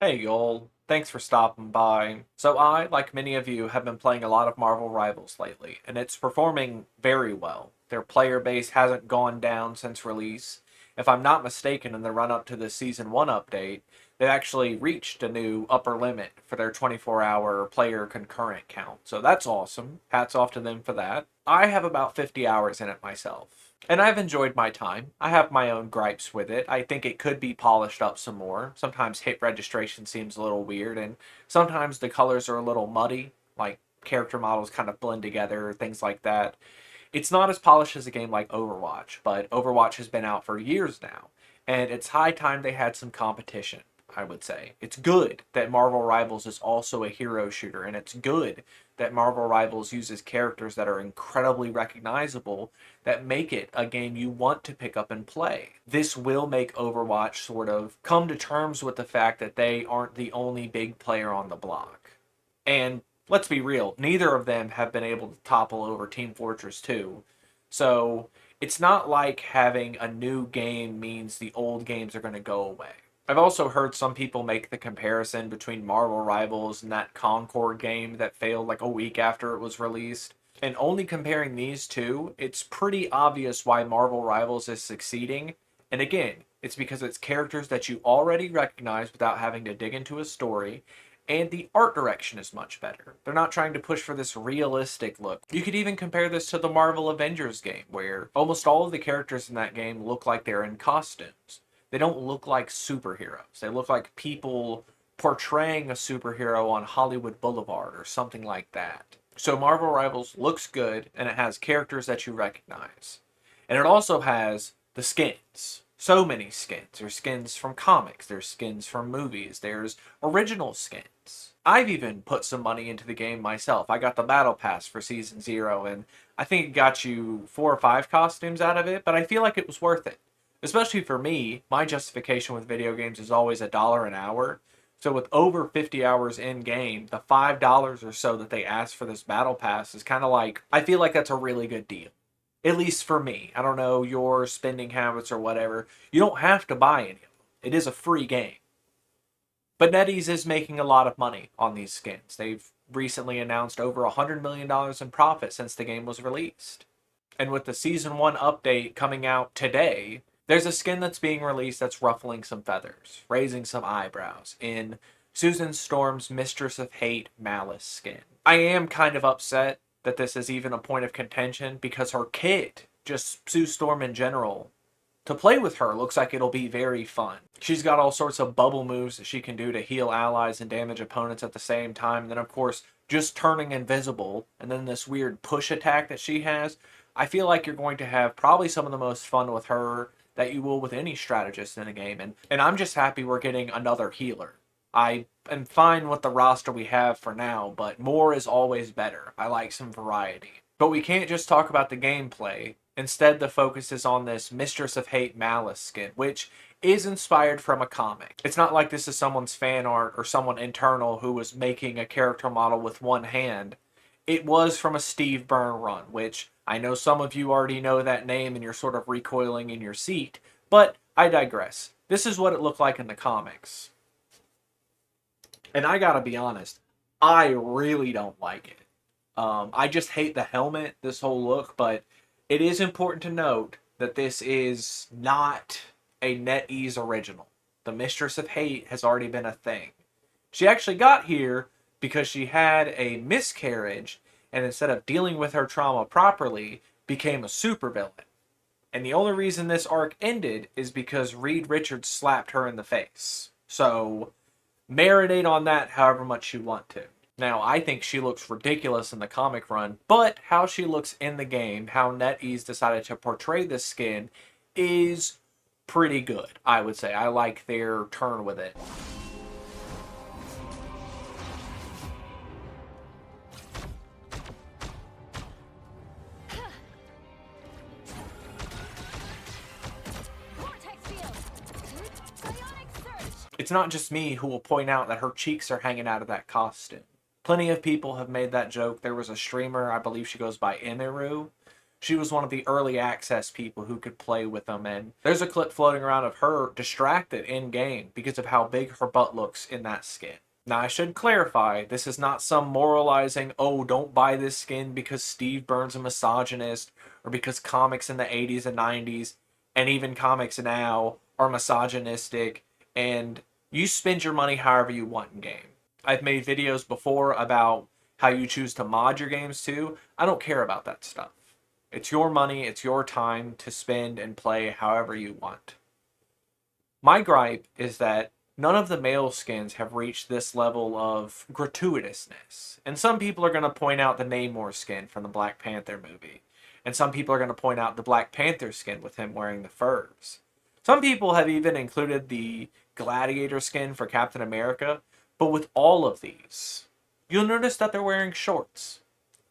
Hey y'all, thanks for stopping by. So I, like many of you, have been playing a lot of Marvel Rivals lately, and it's performing very well. Their player base hasn't gone down since release. If I'm not mistaken, in the run-up to the Season 1 update, they've actually reached a new upper limit for their 24-hour player concurrent count. So that's awesome. Hats off to them for that. I have about 50 hours in it myself. And I've enjoyed my time. I have my own gripes with it. I think it could be polished up some more. Sometimes hit registration seems a little weird, and sometimes the colors are a little muddy, like character models kind of blend together, things like that. It's not as polished as a game like Overwatch, but Overwatch has been out for years now, and it's high time they had some competition, I would say. It's good that Marvel Rivals is also a hero shooter, and it's good that Marvel Rivals uses characters that are incredibly recognizable that make it a game you want to pick up and play. This will make Overwatch sort of come to terms with the fact that they aren't the only big player on the block. And let's be real, neither of them have been able to topple over Team Fortress 2. So it's not like having a new game means the old games are going to go away. I've also heard some people make the comparison between Marvel Rivals and that Concord game that failed like a week after it was released. And only comparing these two, it's pretty obvious why Marvel Rivals is succeeding. And again, it's because it's characters that you already recognize without having to dig into a story, and the art direction is much better. They're not trying to push for this realistic look. You could even compare this to the Marvel Avengers game, where almost all of the characters in that game look like they're in costumes. They don't look like superheroes. They look like people portraying a superhero on Hollywood Boulevard or something like that. So Marvel Rivals looks good, and it has characters that you recognize. And it also has the skins. So many skins. There's skins from comics, there's skins from movies, there's original skins. I've even put some money into the game myself. I got the Battle Pass for Season 0, and I think it got you 4 or 5 costumes out of it, but I feel like it was worth it. Especially for me, my justification with video games is always $1 an hour. So with over 50 hours in game, the $5 or so that they ask for this Battle Pass is kind of like, I feel like that's a really good deal. At least for me. I don't know your spending habits or whatever. You don't have to buy any of them. It is a free game. But NetEase is making a lot of money on these skins. They've recently announced over $100 million in profit since the game was released. And with the Season 1 update coming out today, there's a skin that's being released that's ruffling some feathers, raising some eyebrows, in Susan Storm's Mistress of Hate Malice skin. I am kind of upset that this is even a point of contention because her kit, just Sue Storm in general, to play with her looks like it'll be very fun. She's got all sorts of bubble moves that she can do to heal allies and damage opponents at the same time. And then, of course, just turning invisible, and then this weird push attack that she has. I feel like you're going to have probably some of the most fun with her that you will with any strategist in a game. And I'm just happy we're getting another healer. I am fine with the roster we have for now, but more is always better. I like some variety. But we can't just talk about the gameplay. Instead, the focus is on this Mistress of Hate Malice skin, which is inspired from a comic. It's not like this is someone's fan art or someone internal who was making a character model with one hand. It was from a Steve Byrne run, which I know some of you already know that name and you're sort of recoiling in your seat, but I digress. This is what it looked like in the comics. And I gotta be honest, I really don't like it. I just hate the helmet, this whole look, but it is important to note that this is not a NetEase original. The Mistress of Hate has already been a thing. She actually got here because she had a miscarriage and instead of dealing with her trauma properly, became a supervillain. And the only reason this arc ended is because Reed Richards slapped her in the face. So, marinate on that however much you want to. Now, I think she looks ridiculous in the comic run, but how she looks in the game, how NetEase decided to portray this skin, is pretty good, I would say. I like their turn with it. It's not just me who will point out that her cheeks are hanging out of that costume. Plenty of people have made that joke. There was a streamer, I believe she goes by Emiru. She was one of the early access people who could play with them, and there's a clip floating around of her distracted in game because of how big her butt looks in that skin. Now, I should clarify, this is not some moralizing, oh, don't buy this skin because Steve Byrnes is a misogynist, or because comics in the 80s and 90s, and even comics now, are misogynistic, and you spend your money however you want in game. I've made videos before about how you choose to mod your games too. I don't care about that stuff. It's your money, it's your time to spend and play however you want. My gripe is that none of the male skins have reached this level of gratuitousness. And some people are going to point out the Namor skin from the Black Panther movie. And some people are going to point out the Black Panther skin with him wearing the furs. Some people have even included the Gladiator skin for Captain America. But with all of these, you'll notice that they're wearing shorts.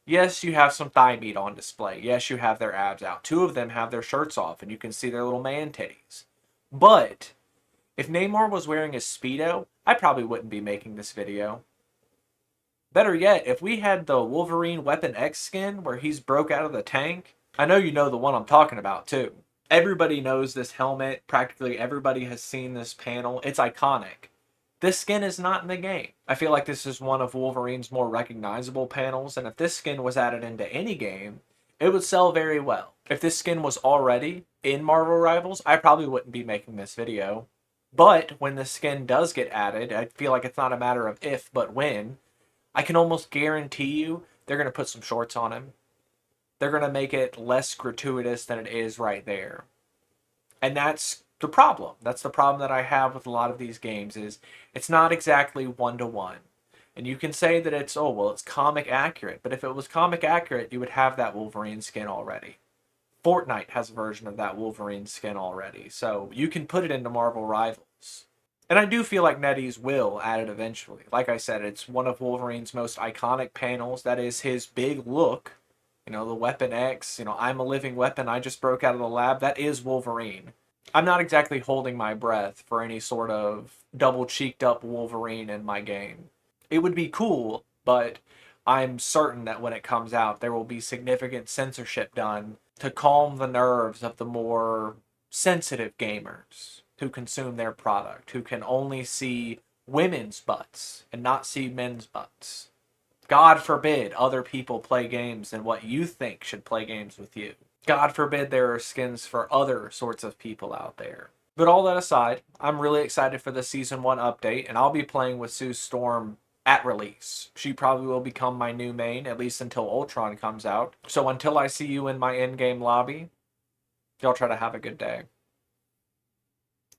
Yes, you have some thigh meat on display. Yes, you have their abs out. Two of them have their shirts off and you can see their little man titties. But if Namor was wearing a Speedo, I probably wouldn't be making this video. Better yet, if we had the Wolverine Weapon X skin where he's broke out of the tank, I know you know the one I'm talking about too. Everybody knows this helmet. Practically everybody has seen this panel. It's iconic. This skin is not in the game. I feel like this is one of Wolverine's more recognizable panels, and if this skin was added into any game, it would sell very well. If this skin was already in Marvel Rivals, I probably wouldn't be making this video. But when the skin does get added, I feel like it's not a matter of if, but when. I can almost guarantee you they're going to put some shorts on him. They're going to make it less gratuitous than it is right there. And that's the problem. That's the problem that I have with a lot of these games is it's not exactly one-to-one. And you can say that it's, oh, well, it's comic accurate. But if it was comic accurate, you would have that Wolverine skin already. Fortnite has a version of that Wolverine skin already. So you can put it into Marvel Rivals. And I do feel like NetEase will add it eventually. Like I said, it's one of Wolverine's most iconic panels. That is his big look. You know, the Weapon X, you know, I'm a living weapon, I just broke out of the lab. That is Wolverine. I'm not exactly holding my breath for any sort of double-cheeked up Wolverine in my game. It would be cool, but I'm certain that when it comes out, there will be significant censorship done to calm the nerves of the more sensitive gamers who consume their product, who can only see women's butts and not see men's butts. God forbid other people play games than what you think should play games with you. God forbid there are skins for other sorts of people out there. But all that aside, I'm really excited for the Season 1 update, and I'll be playing with Sue Storm at release. She probably will become my new main, at least until Ultron comes out. So until I see you in my in-game lobby, y'all try to have a good day.